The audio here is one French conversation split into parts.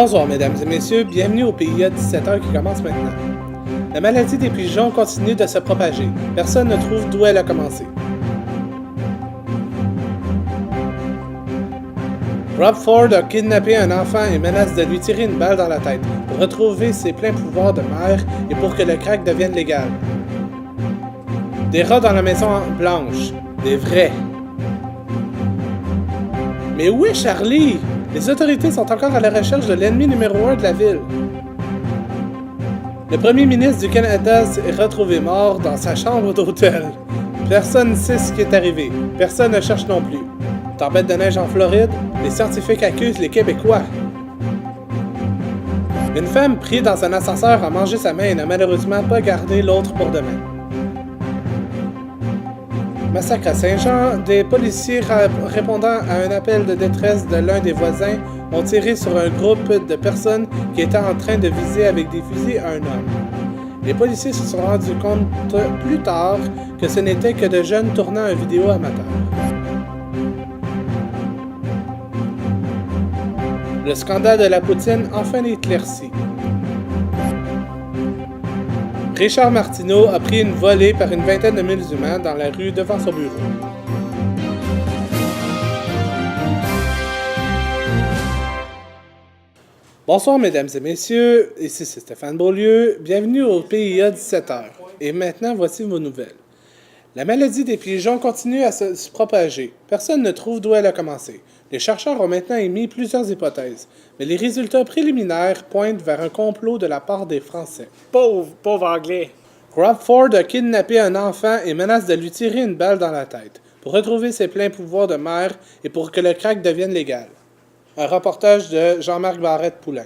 Bonsoir mesdames et messieurs, bienvenue au PIA 17h qui commence maintenant. La maladie des pigeons continue de se propager. Personne ne trouve d'où elle a commencé. Rob Ford a kidnappé un enfant et menace de lui tirer une balle dans la tête pour retrouver ses pleins pouvoirs de mère et pour que le crack devienne légal. Des rats dans la maison blanche. Des vrais. Mais où est Charlie? Les autorités sont encore à la recherche de l'ennemi numéro 1 de la ville. Le premier ministre du Canada est retrouvé mort dans sa chambre d'hôtel. Personne ne sait ce qui est arrivé. Personne ne cherche non plus. Tempête de neige en Floride, les scientifiques accusent les Québécois. Une femme prise dans un ascenseur a mangé sa main et n'a malheureusement pas gardé l'autre pour demain. Massacre à Saint-Jean, des policiers répondant à un appel de détresse de l'un des voisins ont tiré sur un groupe de personnes qui étaient en train de viser avec des fusils un homme. Les policiers se sont rendus compte plus tard que ce n'était que de jeunes tournant une vidéo amateur. Le scandale de la poutine enfin éclairci. Richard Martineau a pris une volée par une vingtaine de musulmans dans la rue devant son bureau. Bonsoir mesdames et messieurs, ici c'est Stéphane Beaulieu, bienvenue au PIA 17h. Et maintenant voici vos nouvelles. La maladie des pigeons continue à se propager. Personne ne trouve d'où elle a commencé. Les chercheurs ont maintenant émis plusieurs hypothèses, mais les résultats préliminaires pointent vers un complot de la part des Français. Pauvre anglais. Rob Ford a kidnappé un enfant et menace de lui tirer une balle dans la tête pour retrouver ses pleins pouvoirs de mère et pour que le crack devienne légal. Un reportage de Jean-Marc Barrette-Poulain.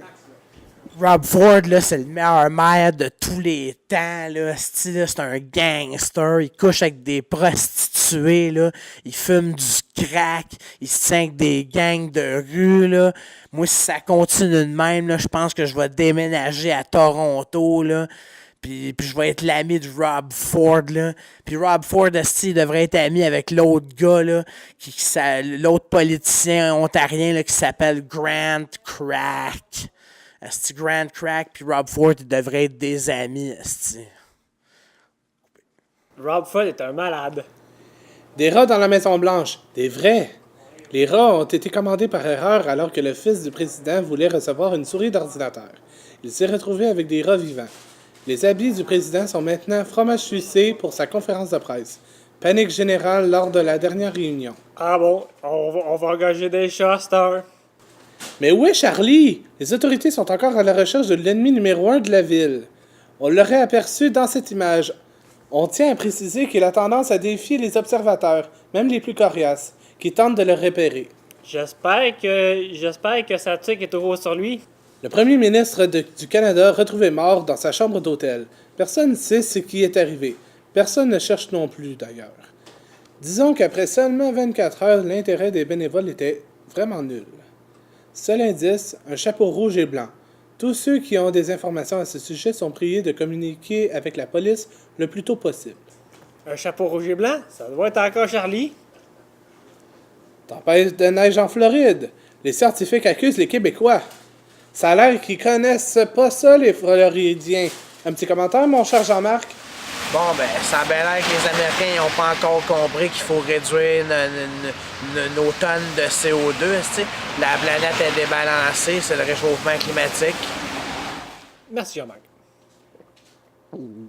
Rob Ford, là, c'est le meilleur maire de tous les temps, là. C'est un gangster. Il couche avec des prostituées, là. Il fume du crack. Il se tient avec des gangs de rue, là. Moi, si ça continue de même, là, je pense que je vais déménager à Toronto, là. Puis je vais être l'ami de Rob Ford, là. Puis Rob Ford, il devrait être ami avec l'autre gars, là, l'autre politicien ontarien, là, qui s'appelle Grant Crack. Asti Grant Crack puis Rob Ford, ils devraient être des amis, asti. Rob Ford est un malade. Des rats dans la Maison Blanche. Des vrais. Les rats ont été commandés par erreur alors que le fils du président voulait recevoir une souris d'ordinateur. Il s'est retrouvé avec des rats vivants. Les habits du président sont maintenant fromage sucé pour sa conférence de presse. Panique générale lors de la dernière réunion. Ah bon, on va engager des chats, Star. Mais où est Charlie? Les autorités sont encore à la recherche de l'ennemi numéro 1 de la ville. On l'aurait aperçu dans cette image. On tient à préciser qu'il a tendance à défier les observateurs, même les plus coriaces, qui tentent de le repérer. J'espère que sa tuque est toujours sur lui. Le premier ministre du Canada retrouvé mort dans sa chambre d'hôtel. Personne ne sait ce qui est arrivé. Personne ne cherche non plus, d'ailleurs. Disons qu'après seulement 24 heures, l'intérêt des bénévoles était vraiment nul. Seul indice, un chapeau rouge et blanc. Tous ceux qui ont des informations à ce sujet sont priés de communiquer avec la police le plus tôt possible. Un chapeau rouge et blanc? Ça doit être encore Charlie. Tempête de neige en Floride. Les scientifiques accusent les Québécois. Ça a l'air qu'ils connaissent pas ça, les Floridiens. Un petit commentaire, mon cher Jean-Marc? Bon, ben, ça a bien l'air que les Américains n'ont pas encore compris qu'il faut réduire nos tonnes de CO2. T'sais. La planète est débalancée, c'est le réchauffement climatique. Merci, Jean-Marc.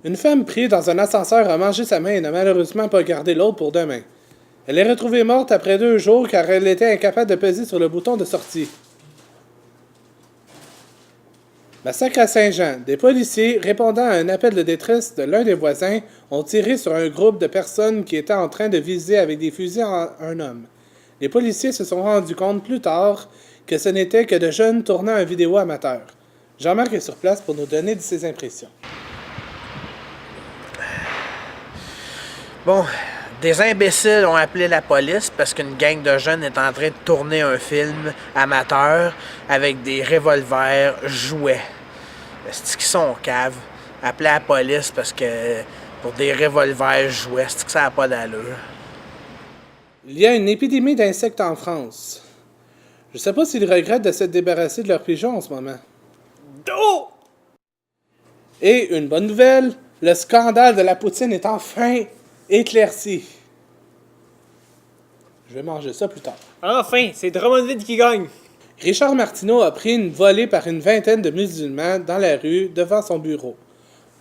Une femme prise dans un ascenseur a mangé sa main et n'a malheureusement pas gardé l'autre pour demain. Elle est retrouvée morte après 2 jours car elle était incapable de peser sur le bouton de sortie. Massacre à Saint-Jean. Des policiers, répondant à un appel de détresse de l'un des voisins, ont tiré sur un groupe de personnes qui étaient en train de viser avec des fusils un homme. Les policiers se sont rendus compte plus tard que ce n'était que de jeunes tournant une vidéo amateur. Jean-Marc est sur place pour nous donner ses impressions. Bon, des imbéciles ont appelé la police parce qu'une gang de jeunes est en train de tourner un film amateur avec des revolvers jouets. C'est qu'ils sont caves. Appeler la police parce que pour des revolvers jouets, c'est que ça n'a pas d'allure. Il y a une épidémie d'insectes en France. Je sais pas s'ils regrettent de s'être débarrassés de leurs pigeons en ce moment. Oh! Et une bonne nouvelle, le scandale de la poutine est enfin éclairci. Je vais manger ça plus tard. Enfin, c'est Drummondville qui gagne. Richard Martineau a pris une volée par une vingtaine de musulmans dans la rue devant son bureau.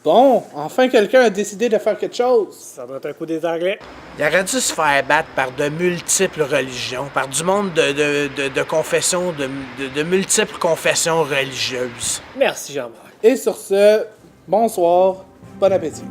Bon, enfin quelqu'un a décidé de faire quelque chose. Ça doit être un coup des Anglais. Il aurait dû se faire battre par de multiples religions, par du monde de confessions, de multiples confessions religieuses. Merci Jean-Marc. Et sur ce, bonsoir, bon appétit.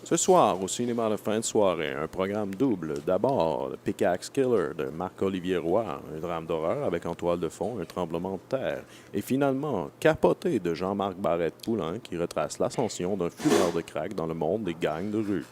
Ce soir, au cinéma de fin de soirée, un programme double. D'abord, le Pickaxe Killer de Marc-Olivier Roy, un drame d'horreur avec en toile de fond un tremblement de terre. Et finalement, Capoté de Jean-Marc Barrette-Poulain qui retrace l'ascension d'un fumeur de crack dans le monde des gangs de rue.